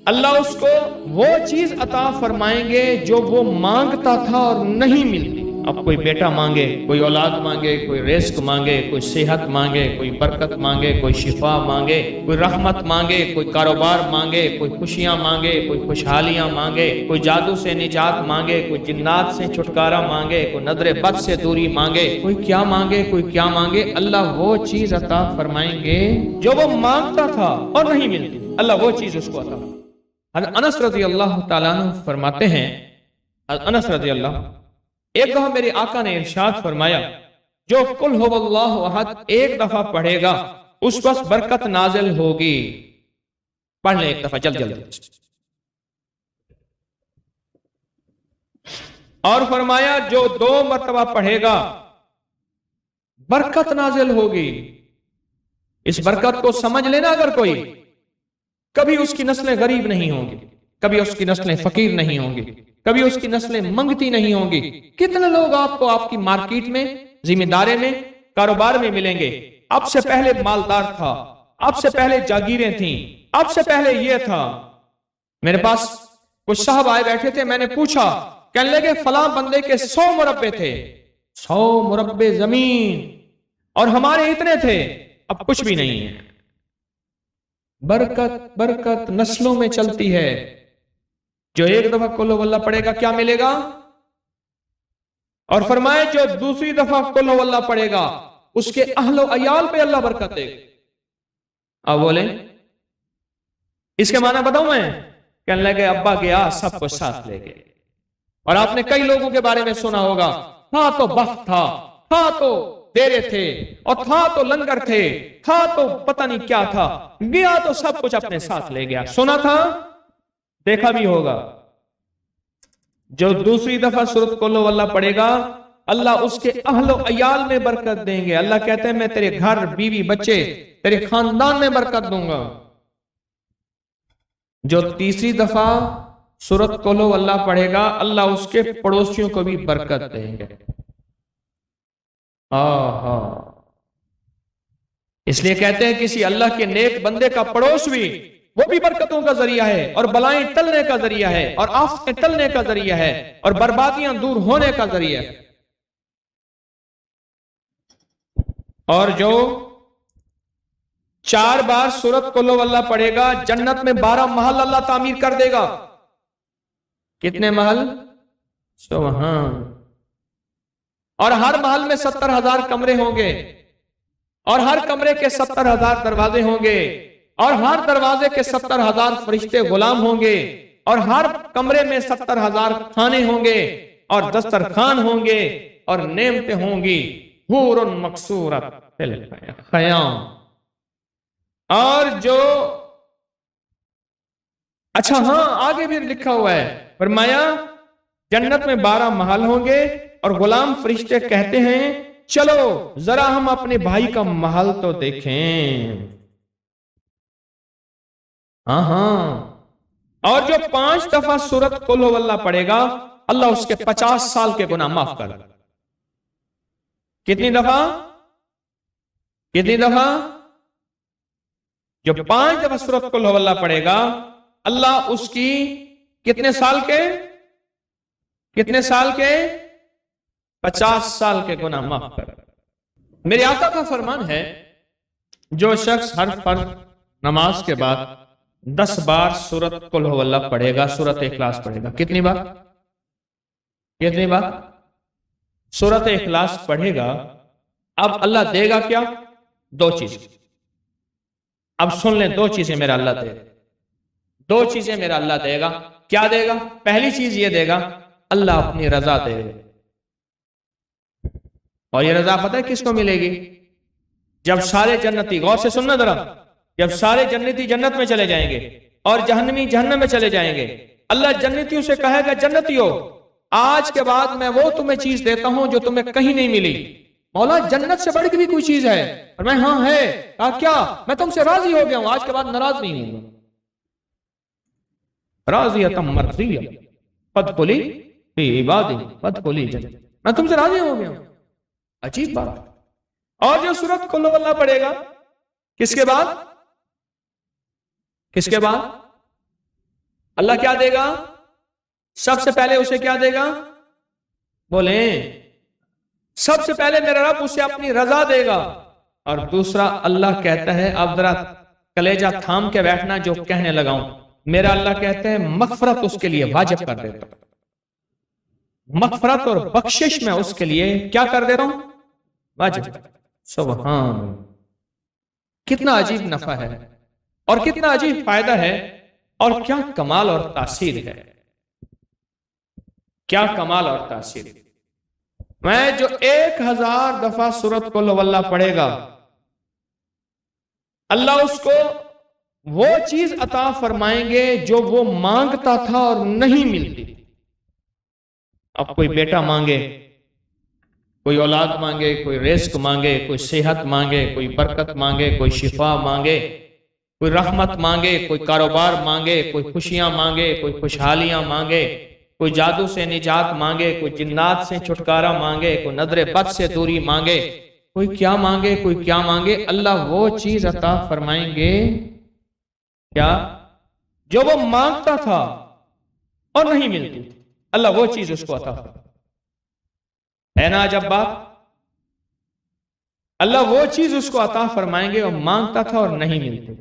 اللہ اس کو وہ چیز عطا فرمائیں گے جو وہ مانگتا تھا اور نہیں ملتی. اب کوئی بیٹا مانگے، کوئی اولاد مانگے، کوئی رزق مانگے، کوئی صحت مانگے، کوئی برکت مانگے، کوئی شفا مانگے، کوئی رحمت مانگے، کوئی کاروبار مانگے، کوئی خوشیاں مانگے، کوئی خوشحالیاں مانگے، کوئی جادو سے نجات مانگے، کوئی جنات سے چھٹکارا مانگے، کوئی نظر بد سے دوری مانگے، کوئی کیا مانگے، کوئی کیا مانگے، اللہ وہ چیز عطا فرمائیں گے جو وہ مانگتا تھا اور نہیں ملتی. اللہ وہ چیز اس کو عطا. حضرت انس رضی اللہ تعالیٰ عنہ فرماتے ہیں، انس رضی اللہ، ایک دفعہ میرے آقا نے ارشاد فرمایا جو قل هو اللہ احد ایک دفعہ پڑھے گا اس وقت برکت نازل ہوگی. پڑھ لیں ایک دفعہ جلد. اور فرمایا جو 2 مرتبہ پڑھے گا برکت نازل ہوگی. اس برکت کو سمجھ لینا، اگر کوئی کبھی اس کی نسلیں غریب نہیں ہوں گی، کبھی اس کی نسلیں فقیر نہیں ہوں گی، کبھی اس کی نسلیں منگتی نہیں ہوں گی. کتنے لوگ آپ کو آپ کی مارکیٹ میں، ذمہ دارے میں، کاروبار میں ملیں گے، آپ سے پہلے مالدار تھا، آپ سے پہلے جاگیریں تھیں، آپ سے پہلے یہ تھا. میرے پاس کچھ صاحب آئے بیٹھے تھے، میں نے پوچھا، کہنے لگے فلاں بندے کے 100 مربے تھے، 100 مربے زمین، اور ہمارے اتنے تھے، اب کچھ بھی نہیں ہے. برکت نسلوں میں چلتی ہے. جو ایک دفعہ قل ہو اللہ پڑھے گا کیا ملے گا؟ اور فرمائے جو دوسری دفعہ قل ہو اللہ پڑھے گا اس کے اہل و عیال پہ اللہ برکت دے گا. اب بولیں اس کے معنی بتاؤں میں؟ کہنے لگے ابا گیا سب کو ساتھ لے گئے. اور آپ نے کئی لوگوں کے بارے میں سنا ہوگا، تھا تو بخت تھا، تھا تو ڈیرے تھے، اور تھا تو لنگر تھے، تھا تو پتہ نہیں کیا تھا، گیا تو سب کچھ اپنے ساتھ لے گیا. سنا تھا، دیکھا بھی ہوگا. جو دوسری دفعہ سورۃ قل ہو اللہ پڑھے گا اللہ اس کے اہل و عیال میں برکت دیں گے. اللہ کہتے ہیں میں تیرے گھر، بیوی، بچے، تیرے خاندان میں برکت دوں گا. جو تیسری دفعہ سورۃ قل ہو اللہ پڑھے گا اللہ اس کے پڑوسیوں کو بھی برکت دیں گے. اس لیے کہتے ہیں کسی اللہ کے نیک بندے کا پڑوس بھی وہ بھی برکتوں کا ذریعہ ہے، اور بلائیں ٹلنے کا ذریعہ ہے، اور آفتیں ٹلنے کا ذریعہ ہے، اور بربادیاں دور ہونے کا ذریعہ ہے. اور جو 4 بار سورۃ قل ہو اللہ پڑھے گا جنت میں 12 محل اللہ تعمیر کر دے گا. کتنے محل؟ سبحان. اور ہر محل میں 70,000 کمرے ہوں گے، اور ہر کمرے کے 70,000 دروازے ہوں گے، اور ہر دروازے کے 70,000 فرشتے غلام ہوں گے، اور ہر کمرے میں 70,000 کھانے ہوں گے، اور دسترخوان ہوں گے، اور نعمتیں ہوں گی، حور مقصورۃ فی الخیام. اور جو اچھا ہاں آگے بھی لکھا ہوا ہے، فرمایا جنت میں 12 محل ہوں گے، اور غلام فرشتے کہتے ہیں چلو ذرا ہم اپنے بھائی کا محل تو دیکھیں. ہاں. اور جو 5 دفعہ سورۃ قل ہو اللہ پڑھے گا اللہ اس کے 50 سال کے گناہ معاف کر دے. کتنی دفعہ؟ کتنی دفعہ؟ جو 5 دفعہ سورۃ قل ہو اللہ پڑھے گا اللہ اس کی کتنے سال کے؟ کتنے سال کے؟ 50 سال کے گناہ معاف کر. میرے آقا کا فرمان ہے جو شخص ہر فرض نماز کے بعد 10 بار سورۃ قل ہو اللہ پڑھے گا، سورۃ اخلاص پڑھے گا. کتنی بار؟ کتنی بار سورۃ اخلاص پڑھے گا؟ اب اللہ دے گا کیا؟ 2 چیز. اب سن لیں 2 چیزیں میرا اللہ دے گا. 2 چیزیں میرا اللہ دے گا. کیا دے گا؟ پہلی چیز یہ دے گا اللہ اپنی رضا دے گا. اور یہ رضا پتہ ہے کس کو ملے گی؟ جب سارے جنتی، غور سے سننا ذرا، جب سارے جنتی جنت میں چلے جائیں گے اور جہنمی جہنم میں چلے جائیں گے، اللہ جنتیوں سے کہے گا جنتیوں آج کے بعد میں وہ تمہیں چیز دیتا ہوں جو تمہیں کہیں نہیں ملی. مولا جنت سے بڑھ کے بھی کوئی چیز ہے؟ اور میں ہاں ہے. کہا کیا؟ میں تم سے راضی ہو گیا ہوں، آج کے بعد ناراض نہیں ہوں. راضیۃ مرضیہ فادخلی فی عبادی وادخلی جنتی. میں تم سے راضی ہو گیا ہوں. عجیب بات. اور جو سورۃ قل ہو اللہ پڑھے گا کس کے بعد؟ کس کے بعد؟ اللہ کیا دے گا؟ سب سے پہلے اسے کیا دے گا؟ بولیں، سب سے پہلے میرا رب اسے اپنی رضا دے گا، اور دوسرا اللہ کہتا ہے، اب ذرا کلیجہ تھام کے بیٹھنا جو کہنے لگا ہوں، میرا اللہ کہتے ہیں مغفرت اس کے لیے واجب کر دیتا ہوں، مغفرت اور بخشش میں اس کے لیے کیا کر دیتا ہوں؟ واجب۔ سبحان اللہ، کتنا عجیب نفع ہے اور کتنا عجیب فائدہ ہے، اور کیا کمال اور تاثیر ہے، کیا کمال اور تاثیر ہے۔ میں جو 1000 دفعہ سورۃ قل واللہ پڑھے گا، اللہ اس کو وہ چیز عطا فرمائیں گے جو وہ مانگتا تھا اور نہیں ملتی۔ اب کوئی بیٹا مانگے، کوئی اولاد مانگے، کوئی رزق مانگے، کوئی صحت مانگے، کوئی برکت مانگے، کوئی شفا مانگے، کوئی رحمت مانگے، کوئی کاروبار مانگے، کوئی خوشیاں مانگے، کوئی خوشحالیاں مانگے، کوئی جادو سے نجات مانگے، کوئی جنات سے چھٹکارا مانگے، کوئی نظر بد سے دوری مانگے، کوئی کیا مانگے، کوئی کیا مانگے، اللہ وہ چیز عطا فرمائیں گے کیا جو وہ مانگتا تھا اور نہیں ملتی تھی، اللہ وہ چیز اس کو عطا فرمائے۔ ہے نا عجب بات، اللہ وہ چیز اس کو عطا فرمائیں گے اور مانگتا تھا اور نہیں ملتی۔